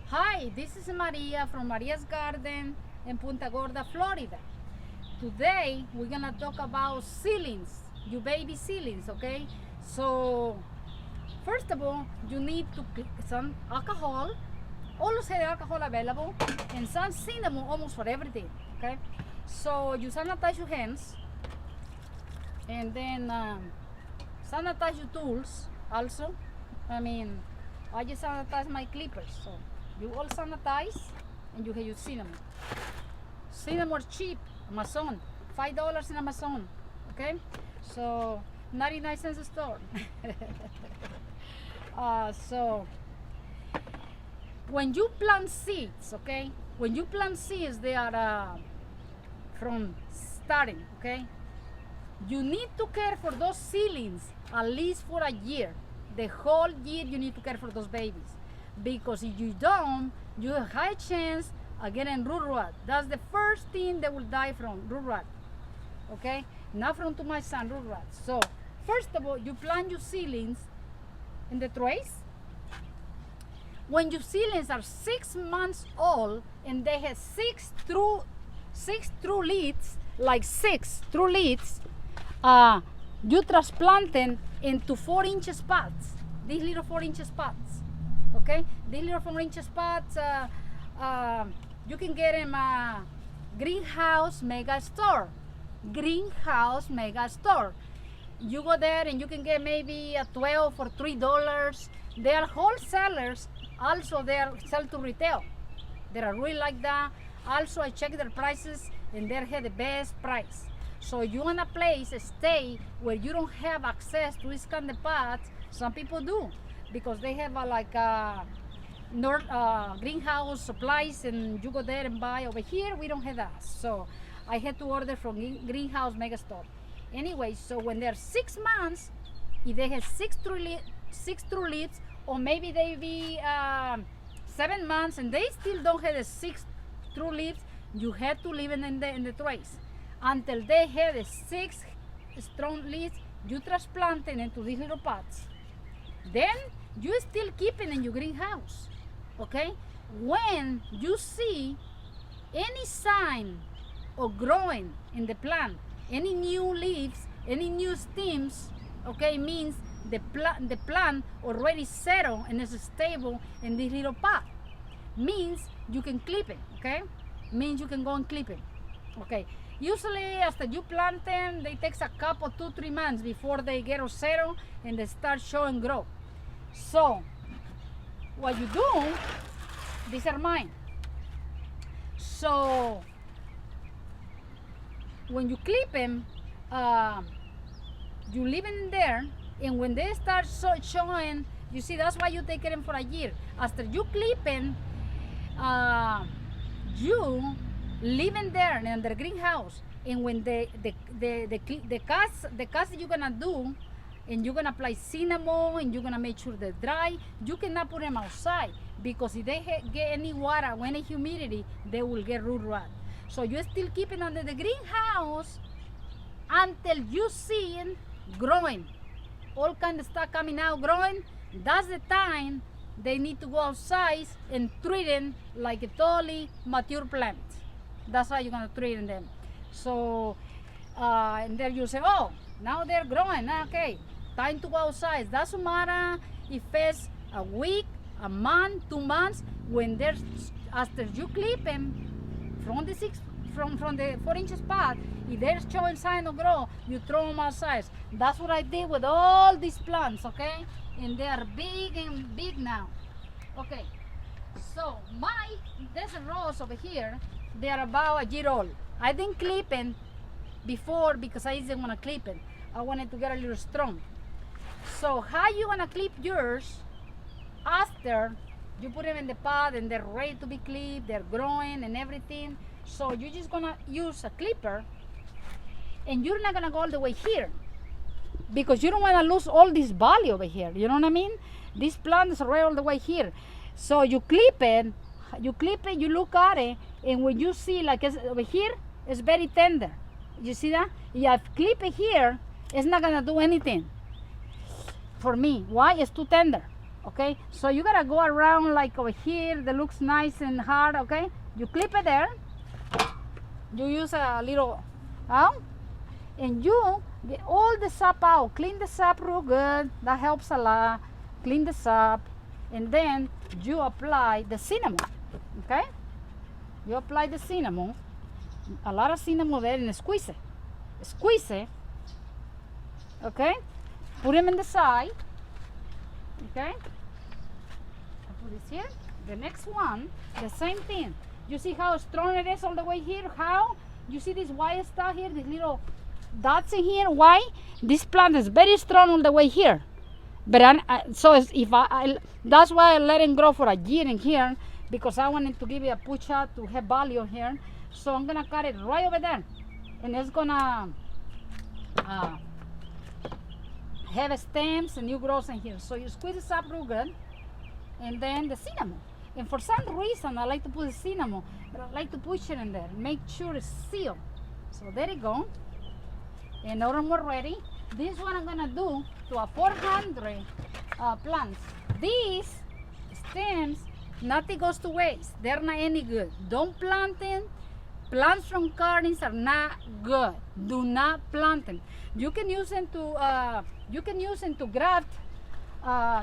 Hi, this is Maria from Maria's Garden in Punta Gorda, Florida. Today we're gonna talk about seedlings, your baby seedlings, okay? So, first of all, you need to some alcohol, always have alcohol available, and some cinnamon almost for everything, okay? So you sanitize your hands, and then sanitize your tools also. I just sanitize my clippers. So you all sanitize, and you have your cinnamon. Cinnamon cheap, Amazon, $5 in Amazon. Okay, so 99 cents a store. So when you plant seeds, okay, when you plant seeds, they are from starting, okay. You need to care for those seedlings at least for a year. The whole year you need to care for those babies, because if you don't, you have high chance of getting root rot. That's the first thing they will die from, root rot. Okay, not from too much sun, root rot. So first of all, you plant your seedlings in the trays. When your seedlings are 6 months old and they have six true leads, like 6 true leads, you transplant them into 4-inch pots. These little 4-inch pots. Okay, these little 4-inch pots, you can get them greenhouse mega store. Greenhouse mega store. You go there and you can get maybe a 12 for $3. They are wholesalers. Also, they are sell to retail. They are really like that. Also, I check their prices and they have the best price. So you want a place, stay where you don't have access to these kind of pots. Some people do, because they have greenhouse supplies, and you go there and buy. Over here, we don't have that. So I had to order from Greenhouse Mega Store. Anyway, so when they're 6 months, if they have six true leaves, or maybe they be 7 months and they still don't have the 6 true leaves, you have to leave it in the trays until they have the 6 strong leaves. You transplant them into these little pots. Then you still keep it in your greenhouse. Okay, when you see any sign of growing in the plant, any new leaves, any new stems, okay, means the plant already settled and is stable in this little pot. Means you can clip it, okay? Means you can go and clip it, okay? Usually after you plant them, they take a couple, 2-3 months before they get all settled and they start showing growth. So what you do, these are mine. So when you clip them, you leave them there, and when they start showing, you see, that's why you take them for a year. After you clip them, you leave them there in the greenhouse, and when the cuts you're gonna do, and you're gonna apply cinnamon, and you're gonna make sure they're dry. You cannot put them outside, because if they get any water or any humidity, they will get root rot. So you still keep it under the greenhouse until you see it growing, all kind of stuff coming out growing. That's the time they need to go outside and treat them like a totally mature plant. That's how you're gonna treat them. So and then you say, oh, now they're growing, okay, time to go outside. Doesn't matter if it's a week, a month, 2 months. When there's, after you clip them from the 4-inch pot, if they're showing sign of growth, you throw them outside. That's what I did with all these plants, okay? And they are big and big now. Okay, so there's a rose over here. They are about a year old. I didn't clip them before because I didn't want to clip them. I wanted to get a little strong. So how you want to clip yours? After you put them in the pot and they're ready to be clipped, they're growing and everything. So you're just gonna use a clipper, and you're not gonna go all the way here, because you don't want to lose all this value over here. You know what I mean? This plant is right all the way here. So you clip it, you look at it, and when you see, like it's over here, it's very tender. You see that? If I clip it here, it's not gonna do anything for me. Why? It's too tender. Okay, so you gotta go around like over here that looks nice and hard. Okay, you clip it there. You use a little and you get all the sap out. Clean the sap real good. That helps a lot. Clean the sap, and then you apply the cinnamon. Okay, you apply the cinnamon, a lot of cinnamon there, and squeeze it. Squeeze it. Okay, put them in the side. Okay, I put this here. The next one, the same thing. You see how strong it is all the way here? How? You see this white stuff here, these little dots in here? Why? This plant is very strong all the way here. But that's why I let it grow for a year in here, because I wanted to give it a push out to have value here. So I'm gonna cut it right over there, and it's gonna have stems and new growth in here. So you squeeze this up real good, and then the cinnamon. And for some reason, I like to put the cinnamon, but I like to push it in there. Make sure it's sealed. So there you go. And now we're ready. This is what I'm gonna do to a 400 plants. These stems, nothing goes to waste. They're not any good. Don't plant them. Plants from gardens are not good. Do not plant them. You can use them to graft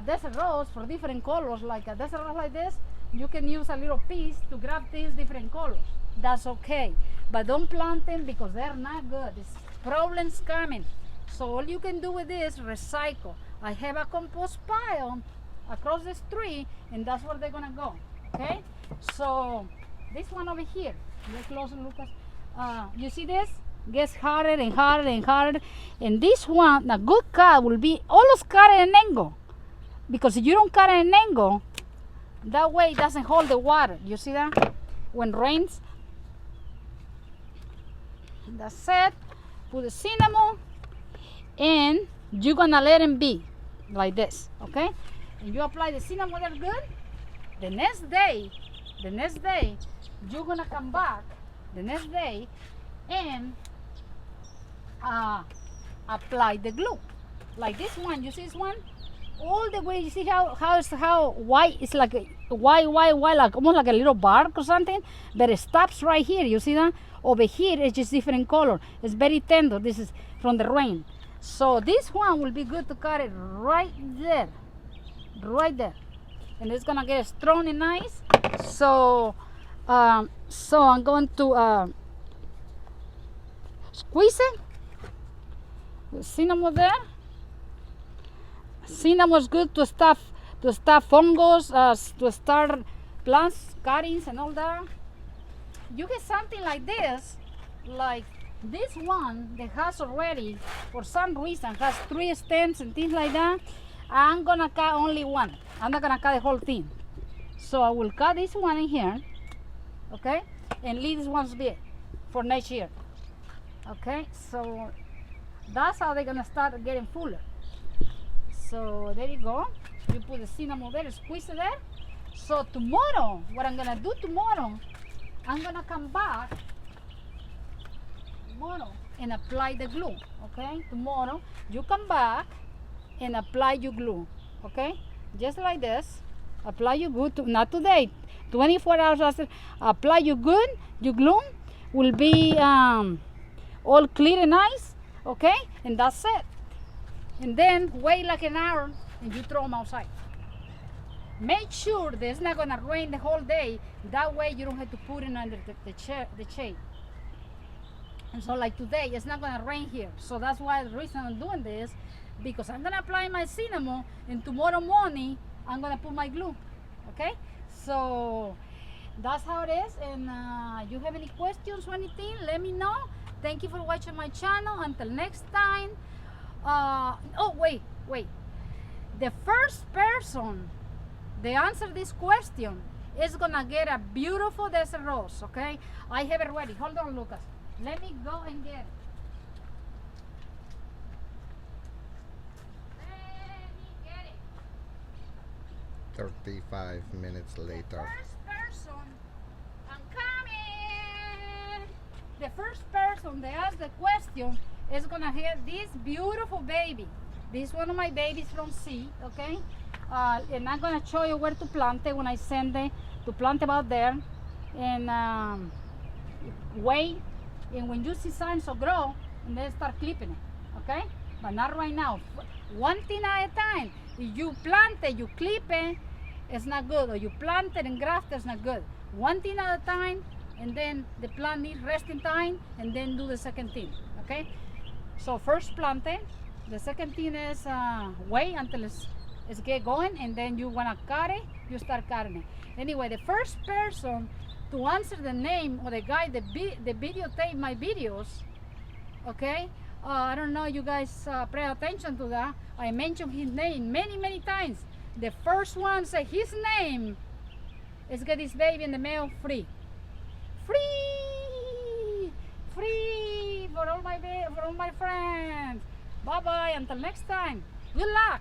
desert rose for different colors, like a desert rose like this. You can use a little piece to graft these different colors. That's okay, but don't plant them because they're not good. It's problems coming. So all you can do with this, recycle. I have a compost pile across this tree, and that's where they're gonna go. Okay, so this one over here, get closer, Lucas. You see this? Gets harder and harder and harder. And this one, a good cut will be always cut at an angle, because if you don't cut at an angle, that way it doesn't hold the water. You see that? When rains. That's it. Put the cinnamon, and you're gonna let them be like this, okay? And you apply the cinnamon there good. The next day, you're gonna come back the next day and apply the glue. Like this one, you see this one? All the way, you see how white, it's like a white, like almost like a little bark or something, but it stops right here. You see that? Over here it's just different color. It's very tender. This is from the rain. So this one will be good to cut it right there, and it's gonna get strong and nice. So I'm going to squeeze it. Cinnamon there. Cinnamon is good to stop fungus, to start plants, cuttings, and all that. You get something like this one that has already, for some reason, has 3 stems and things like that. I'm gonna cut only one. I'm not gonna cut the whole thing. So I will cut this one in here, okay, and leave this one's bit for next year. Okay, so that's how they're gonna start getting fuller. So there you go. You put the cinnamon there, squeeze it there. So tomorrow, what I'm gonna do tomorrow, I'm gonna come back tomorrow and apply the glue. Okay, tomorrow you come back and apply your glue. Okay, just like this. Apply your glue. Not today. 24 hours after. Apply your good. Your glue will be all clear and nice. Okay, and that's it. And then wait like an hour and you throw them outside. Make sure that it's not gonna rain the whole day. That way you don't have to put it under the shade. And so like today, it's not gonna rain here. So that's why the reason I'm doing this, because I'm gonna apply my cinnamon, and tomorrow morning I'm gonna put my glue. Okay, so that's how it is. And you have any questions or anything, let me know. Thank you for watching my channel. Until next time. Oh wait, the first person that answer this question is gonna get a beautiful desert rose. Okay, I have it ready. Hold on, Lucas, let me go and get it. 35 minutes later. The first person, I'm coming. The first person that asks the question is gonna have this beautiful baby. This is one of my babies from sea, okay? And I'm gonna show you where to plant it when I send it to plant about there, and wait. And when you see signs of grow, and then start clipping it, okay? But not right now. One thing at a time. If you plant it, you clip it, it's not good. Or you plant it and graft it, it's not good. One thing at a time, and then the plant needs resting time, and then do the second thing, okay? So first plant it. The second thing is wait until it's get going, and then you wanna cut it, you start cutting it. Anyway, the first person to answer the name of the guy that videotape my videos, okay? I don't know you guys pay attention to that. I mentioned his name many times. The first one say his name is get this baby in the mail free. Free for all my friends. Bye bye until next time. Good luck.